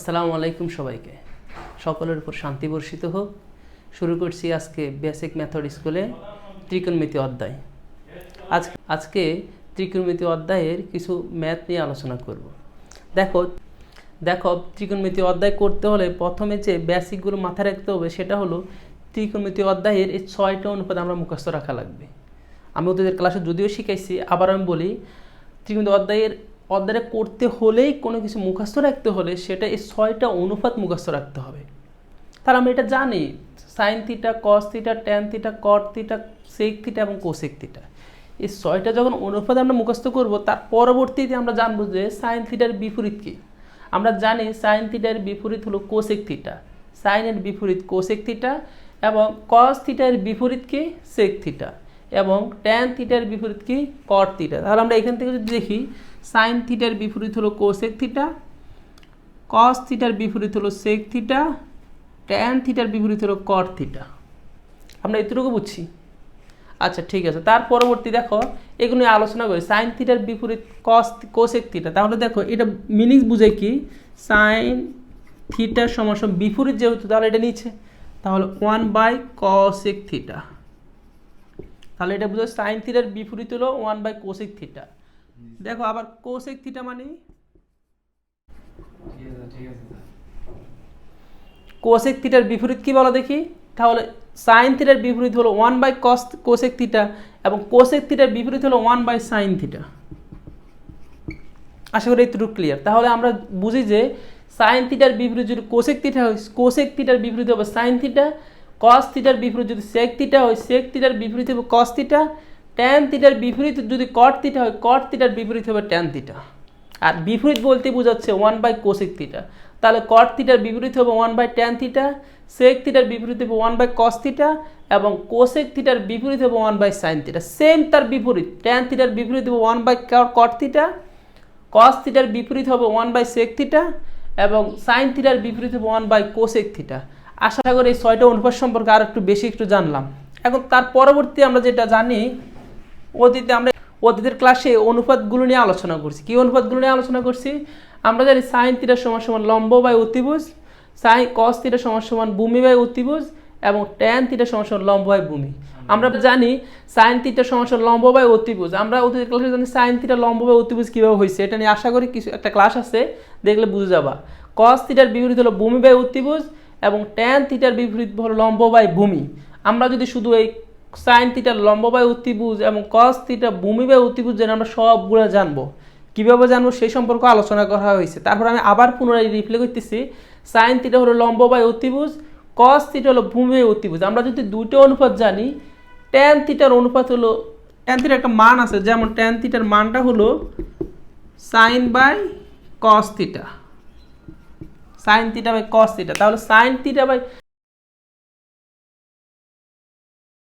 আসসালামু আলাইকুম সবাইকে। সকলের উপর শান্তি বর্ষিত হোক। শুরু করছি আজকে বেসিক মেথড স্কুলে ত্রিকোণমিতি অধ্যায়। আজকে ত্রিকোণমিতি অধ্যায়ের কিছু ম্যাথ নিয়ে আলোচনা করব। দেখো ত্রিকোণমিতি অধ্যায় করতে হলে প্রথমে যে বেসিকগুলো মাথায় রাখতে হবে সেটা হলো ত্রিকোণমিতি অধ্যায়ের এই 6টা অনুপাত আমরা মুখস্থ রাখা লাগবে। আমি ওদের ক্লাসে যদিও শিখাইছি, আবার আমি বলি ত্রিকোণমিতি অধ্যায়টা করতে হলেই কোনো কিছু মুখস্থ রাখতে হলে সেটা এই 6টা অনুপাত মুখস্থ রাখতে হবে। তাহলে আমরা এটা জানি, sine theta, cos theta, tan theta, cot theta, sec theta এবং কোসেক থিটা। এই 6টা যখন অনুপাত আমরা মুখস্থ করব, তার পরবর্তীতে আমরা জানবো যে সাইন থিটার বিপরীত কী। আমরা জানি সাইন থিটার বিপরীত হলো কোসেক থিটা, সাইনের বিপরীত কোসেক থিটা, এবং কস থিটার বিপরীত কি সেক থিটা, এবং ট্যান থিটার বিপরীত কি কট থিটা। তাহলে আমরা এখান থেকে যদি দেখি, সাইন থিটার বিপরীত হলো কোসেক থিটা, কস থিটার বিপরীত হলো সেক থিটা, ট্যান থিটার বিপরীত হলো কট থিটা। আমরা এতটুকু বুঝছি? আচ্ছা, ঠিক আছে। তার পরবর্তী দেখো এগুলো আলোচনা করি। সাইন থিটার বিপরীত কোসেক থিটা। তাহলে দেখো এটা মিনিং বুঝে কি, সাইন থিটার সমান বিপরীত যেহেতু, তাহলে এটা নিচে, তাহলে 1/cosec থিটা। তাহলে এটা বুঝো সাইন থিটার বিপরীত হলো 1/cosec থিটা। দেখো আবার কোসেক থিটা মানে কোসেক থিটার বিপরীত কি বলো দেখি। তাহলে সাইন থিটার বিপরীত হলো 1/cosec থিটা, এবং কোসেক থিটার বিপরীত হলো 1/sin থিটা। আশা করি একটু ক্লিয়ার। তাহলে আমরা বুঝি যে সাইন থিটার বিপরীত যদি কোসেক থিটা হয়, কোসেক থিটার বিপরীত হবে সাইন থিটা, কস থিটার বিপরীত যদি সেক থিটা হয়, সেক থিটার বিপরীত হবে কস থিটা, ট্যান থিটার বিপরীত যদি কট থিটা হয়, কট থিটার বিপরীত হবে ট্যান থিটা। আর বিপরীত বলতে বোঝাচ্ছে 1/cosec থিটা। তাহলে কট থিটার বিপরীত হবে 1/tan থিটা, সেক থিটার বিপরীত হবে 1/cos থিটা, এবং কোসেক থিটার বিপরীত হবে 1/sin থিটা। সেম তার বিপরীত, ট্যান থিটার বিপরীত হবে 1/cot থিটা, কস থিটার বিপরীত হবে 1/sec থিটা, এবং সাইন থিটার বিপরীত হবে 1/cosec থিটা। আশা করি এই 6টা অনুপাত সম্পর্কে আর একটু বেশি জানলাম। এখন তার পরবর্তী আমরা যেটা জানি, অতীতের ক্লাসে অনুপাতগুলো নিয়ে আলোচনা করছি। কি অনুপাতগুলো নিয়ে আলোচনা করছি? আমরা জানি সাইন থিটা সমান লম্ব বাই অতিভুজ, কস থিটা সমান ভূমি বাই অতিভুজ, এবং ট্যান থিটা সমান লম্ব বাই ভূমি। আমরা জানি সাইন থিটা সমান লম্ব বাই অতিভুজ। আমরা অতীতের ক্লাসে জানি সাইন থিটা লম্ব বাই অতিভুজ কীভাবে হয়েছে, এটা নিয়ে আশা করি কিছু একটা ক্লাস আছে, দেখলে বুঝে যাবা। কস থিটার বিপরীত হলো ভূমি বাই অতিভুজ, এবং ট্যান থিটার বিপরীত হলো লম্ব বাই ভূমি। আমরা যদি শুধু এই সাইন থিটার লম্ব বাই অতিভুজ এবং কস থিটা ভূমি বাই অতিভুজ যেন আমরা সবগুলো জানবো, কীভাবে জানবো সেই সম্পর্কে আলোচনা করা হয়েছে। তারপর আমি আবার পুনরায় রিপ্লে করতেছি, সাইন থিটা হলো লম্ব বাই অতিভুজ, কস থিটা হলো ভূমি বাই অতিভুজ। আমরা যদি দুটো অনুপাত জানি, ট্যান থিটার অনুপাত হলো, ট্যান থিটার একটা মান আছে, যেমন ট্যান থিটার মানটা হলো sine by cos theta, sine theta by cos theta. তাহলে সাইন থিটা বাই